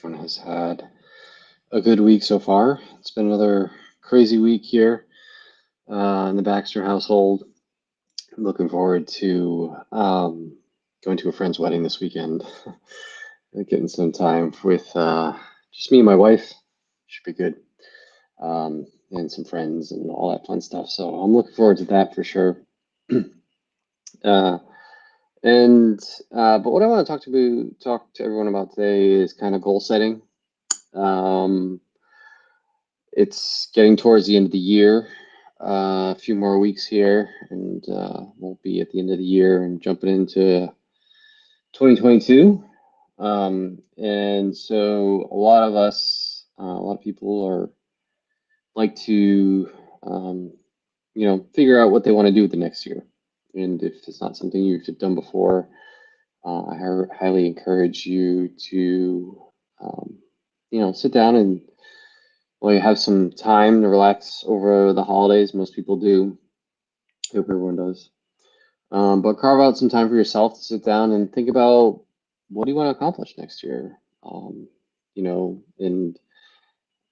everyone has had a good week so far. It's been another crazy week here in the Baxter household. I'm looking forward to going to a friend's wedding this weekend. Getting some time with just me and my wife. Should be good. And some friends and all that fun stuff. So I'm looking forward to that for sure. uh, but what I want to talk to everyone about today is kind of goal setting. Um, it's getting towards the end of the year. A few more weeks here, and we'll be at the end of the year and jumping into 2022. And so a lot of us, a lot of people are like to, figure out what they want to do with the next year. And if it's not something you've done before, I highly encourage you to, sit down and you have some time to relax over the holidays. Most people do. I hope everyone does. But carve out some time for yourself to sit down and think about what do you want to accomplish next year. And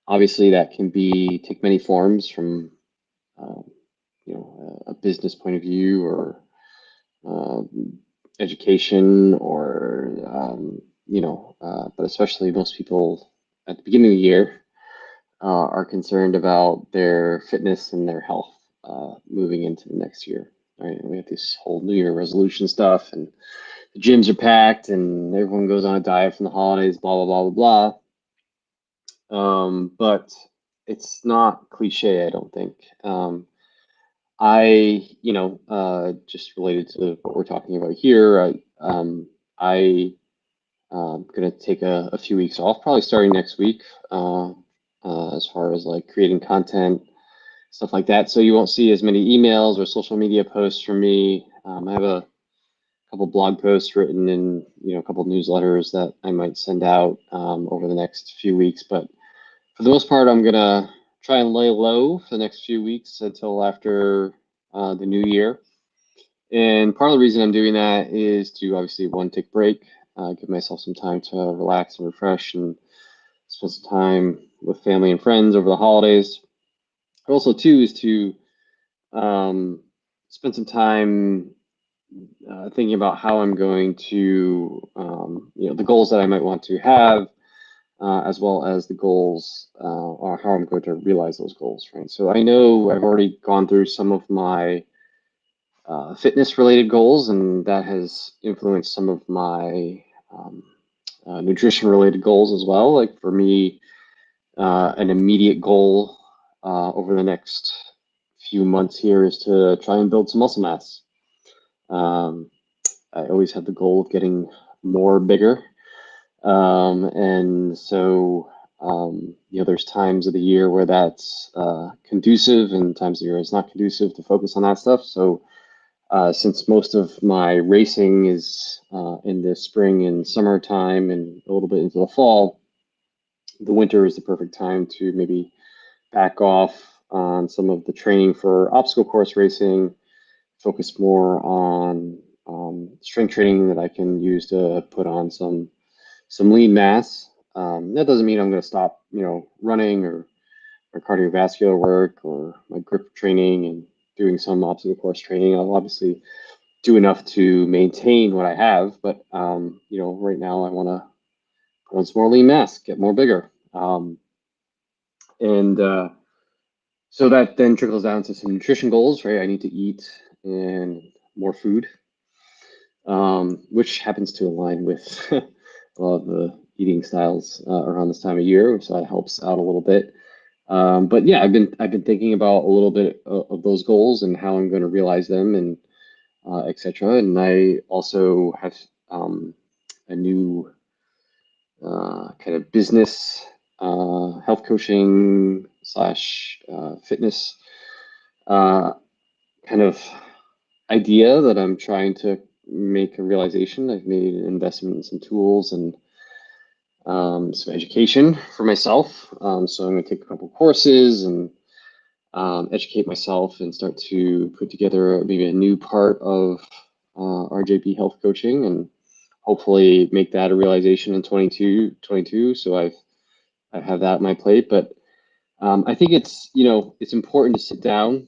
obviously that can take many forms from, um, a business point of view or education or, but especially most people at the beginning of the year are concerned about their fitness and their health moving into the next year. Right? And we have this whole New Year resolution stuff, and the gyms are packed, and everyone goes on a diet from the holidays, blah blah blah blah blah. But it's not cliche, I don't think. Just related to what we're talking about here, I'm gonna take a few weeks off, probably starting next week, as far as like creating content, stuff like that. So you won't see as many emails or social media posts from me. I have a couple blog posts written in, a couple newsletters that I might send out over the next few weeks. But for the most part, I'm gonna try and lay low for the next few weeks until after the new year. And part of the reason I'm doing that is to obviously, one, take a break, give myself some time to relax and refresh and spend some time with family and friends over the holidays. But also, two, is to spend some time thinking about how I'm going to, the goals that I might want to have, as well as the goals or how I'm going to realize those goals, right? So I know I've already gone through some of my fitness related goals, and that has influenced some of my nutrition related goals as well. Like for me, an immediate goal over the next few months here is to try and build some muscle mass. Um, I always had the goal of getting more bigger. And so, there's times of the year where that's conducive and times of the year it's not conducive to focus on that stuff. So, since most of my racing is in the spring and summertime and a little bit into the fall, the winter is the perfect time to maybe back off on some of the training for obstacle course racing, focus more on strength training that I can use to put on some lean mass. That doesn't mean I'm going to stop, running or cardiovascular work or my grip training and doing some obstacle course training. I'll obviously do enough to maintain what I have, but right now I want to put on some more lean mass, get more bigger, and so that then trickles down to some nutrition goals, right? I need to eat and more food, which happens to align with a lot of the eating styles around this time of year, so that helps out a little bit. But yeah, I've been thinking about a little bit of those goals and how I'm going to realize them and etc. And I also have a new kind of business health coaching slash fitness kind of idea that I'm trying to make a realization. I've made an investment in some tools and some education for myself. So I'm going to take a couple courses and educate myself and start to put together maybe a new part of RJB Health Coaching. And hopefully make that a realization in 22. So I have that on my plate, but I think it's important to sit down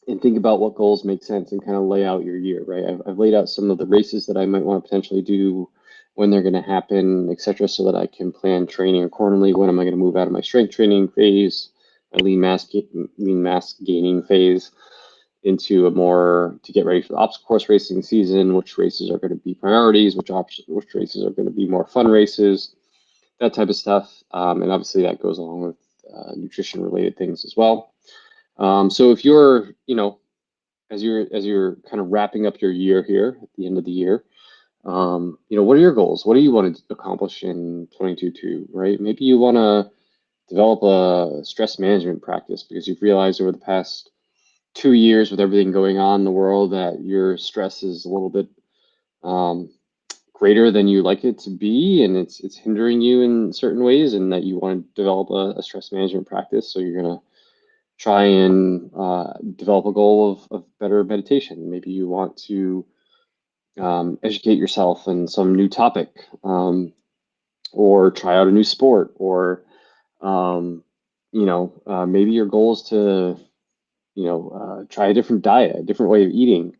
and think about what goals make sense and kind of lay out your year, right? I've laid out some of the races that I might want to potentially do, when they're going to happen, etc., so that I can plan training accordingly. When am I going to move out of my strength training phase, my lean mass gaining phase, into a more to get ready for the obstacle course racing season? Which races are going to be priorities? Which races are going to be more fun races? That type of stuff, and obviously that goes along with nutrition related things as well. So if you're, as you're kind of wrapping up your year here at the end of the year, what are your goals? What do you want to accomplish in 2022, right? Maybe you want to develop a stress management practice because you've realized over the past 2 years with everything going on in the world that your stress is a little bit um, greater than you like it to be, and it's hindering you in certain ways, and that you want to develop a stress management practice. So you're gonna try and develop a goal of better meditation. Maybe you want to educate yourself in some new topic, or try out a new sport, or maybe your goal is to try a different diet, a different way of eating,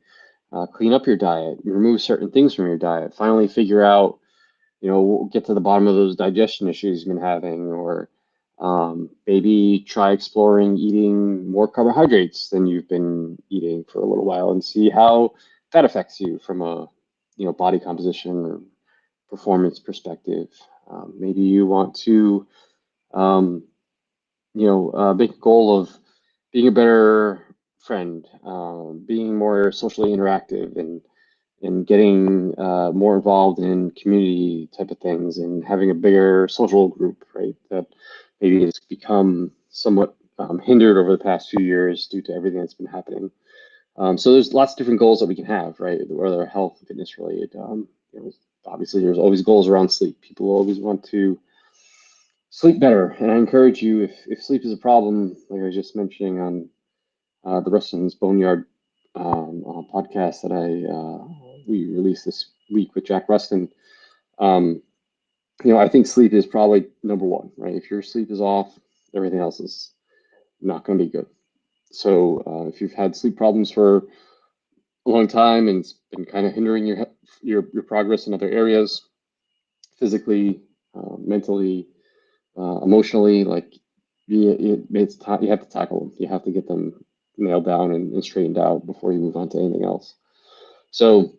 clean up your diet, remove certain things from your diet, finally figure out, get to the bottom of those digestion issues you've been having, or maybe try exploring eating more carbohydrates than you've been eating for a little while and see how that affects you from a, body composition or performance perspective. Maybe you want to, um, make a goal of being a better friend, being more socially interactive, and getting more involved in community type of things, and having a bigger social group, right? That maybe has become somewhat hindered over the past few years due to everything that's been happening. So there's lots of different goals that we can have, right? Whether they're health, fitness related. Obviously, there's always goals around sleep. People always want to sleep better, and I encourage you, if sleep is a problem, like I was just mentioning on the Rustin's Boneyard podcast that we released this week with Jack Rustin. Um, I think sleep is probably number one, right? If your sleep is off, everything else is not going to be good. So if you've had sleep problems for a long time and it's been kind of hindering your progress in other areas, physically, mentally, emotionally, like you have to tackle them. You have to get them nailed down and straightened out before you move on to anything else. So,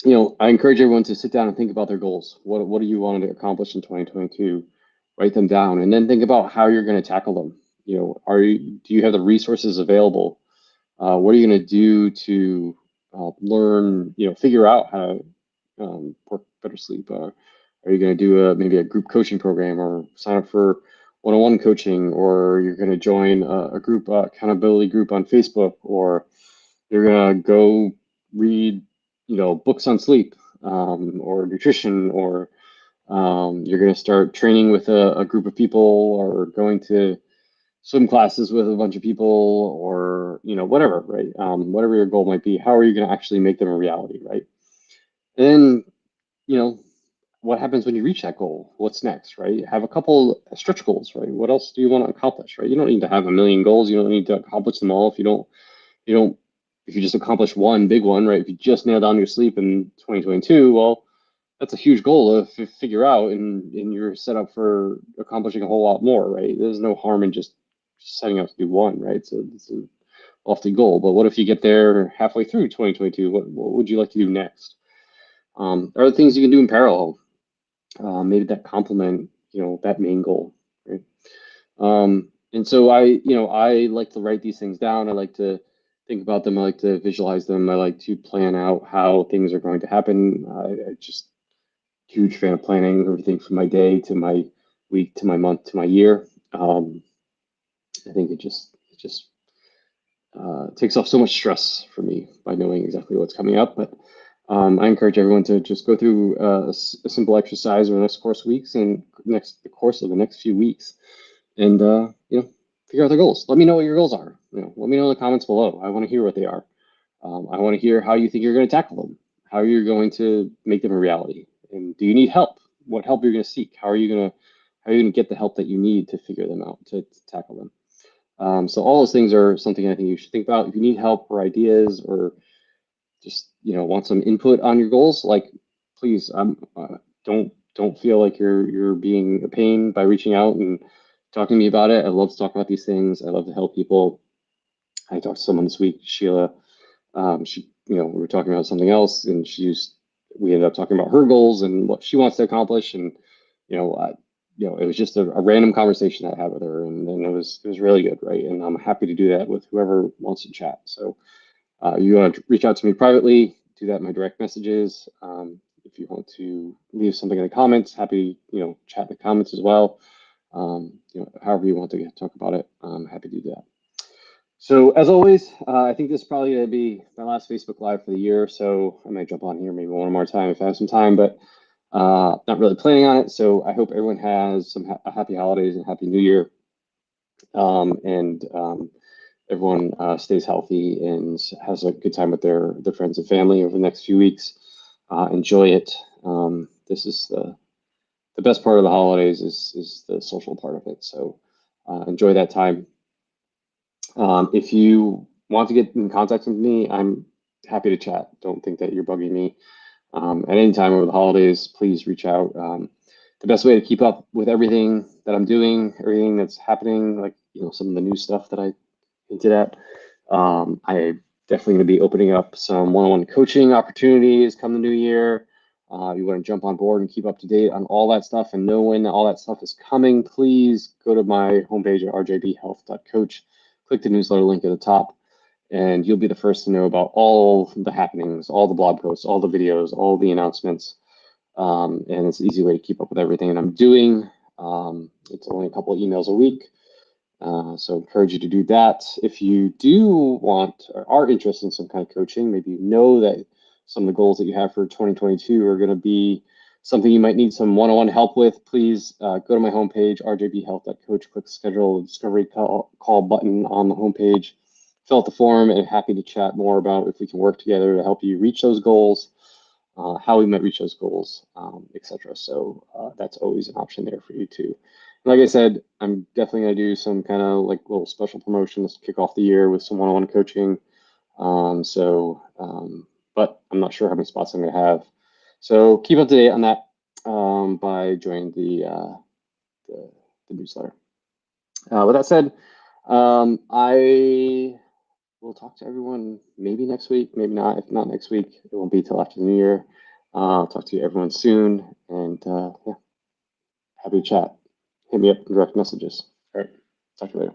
I encourage everyone to sit down and think about their goals. What do you want to accomplish in 2022? Write them down, and then think about how you're going to tackle them. Do you have the resources available? What are you going to do to learn? Figure out how to work better sleep. Are you going to do maybe a group coaching program, or sign up for one-on-one coaching, or you're going to join a group accountability group on Facebook, or you're going to go read, books on sleep, or nutrition, or you're going to start training with a group of people, or going to swim classes with a bunch of people, or whatever, right? Whatever your goal might be, how are you going to actually make them a reality, right? And then, you know, what happens when you reach that goal? What's next, right? Have a couple stretch goals, right? What else do you want to accomplish, right? You don't need to have a million goals. You don't need to accomplish them all. If you just accomplish one big one, right? If you just nail down your sleep in 2022, well, that's a huge goal to figure out, and you're set up for accomplishing a whole lot more, right? There's no harm in just setting out to do one, right? So it's a lofty goal, but what if you get there halfway through 2022? What would you like to do next? There are things you can do in parallel, maybe that complement, that main goal, right? And so I like to write these things down. I like to think about them. I like to visualize them. I like to plan out how things are going to happen. I just huge fan of planning everything from my day to my week to my month to my year. I think it just takes off so much stress for me by knowing exactly what's coming up. But I encourage everyone to just go through a simple exercise over the next course of weeks and the course of the next few weeks, and figure out their goals. Let me know what your goals are. Let me know in the comments below. I want to hear what they are. I want to hear how you think you're going to tackle them. how you're going to make them a reality. And do you need help? What help you're going to seek? How are you going to get the help that you need to figure them out, to tackle them? So all those things are something I think you should think about. If you need help or ideas or just want some input on your goals, like please, don't feel like you're being a pain by reaching out and talking to me about it. I love to talk about these things. I love to help people. I talked to someone this week, Sheila. She, we were talking about something else, and we ended up talking about her goals and what she wants to accomplish, and it was just a random conversation that I had with her, and it was really good, right? And I'm happy to do that with whoever wants to chat. So you want to reach out to me privately, do that in my direct messages. If you want to leave something in the comments, happy chat in the comments as well. However you want to talk about it, I'm happy to do that. So as always, I think this is probably going to be my last Facebook Live for the year, so I might jump on here maybe one more time if I have some time, but not really planning on it. So I hope everyone has some happy holidays and happy New Year, and everyone stays healthy and has a good time with their friends and family over the next few weeks. Enjoy it. This is the best part of the holidays is the social part of it. So enjoy that time. If you want to get in contact with me, I'm happy to chat. Don't think that you're bugging me. At any time over the holidays, please reach out. The best way to keep up with everything that I'm doing, everything that's happening, like some of the new stuff that I hinted at, I definitely going to be opening up some one-on-one coaching opportunities come the new year. You want to jump on board and keep up to date on all that stuff and know when all that stuff is coming, please go to my homepage at rjbhealth.coach. Click the newsletter link at the top, and you'll be the first to know about all the happenings, all the blog posts, all the videos, all the announcements. And it's an easy way to keep up with everything that I'm doing. It's only a couple of emails a week. So encourage you to do that. If you do want or are interested in some kind of coaching, maybe you know that some of the goals that you have for 2022 are going to be something you might need some one-on-one help with, please go to my homepage, rjbhealth.coach, click schedule a discovery call button on the homepage, fill out the form, and happy to chat more about if we can work together to help you reach those goals, how we might reach those goals, etc. So that's always an option there for you too. Like I said, I'm definitely going to do some kind of like little special promotions to kick off the year with some one-on-one coaching. But I'm not sure how many spots I'm going to have. So keep up to date on that by joining the newsletter. With that said, I will talk to everyone maybe next week, maybe not. If not next week, it won't be till after the new year. I'll talk to everyone soon, and yeah, happy to chat. Hit me up in direct messages. All right, talk to you later.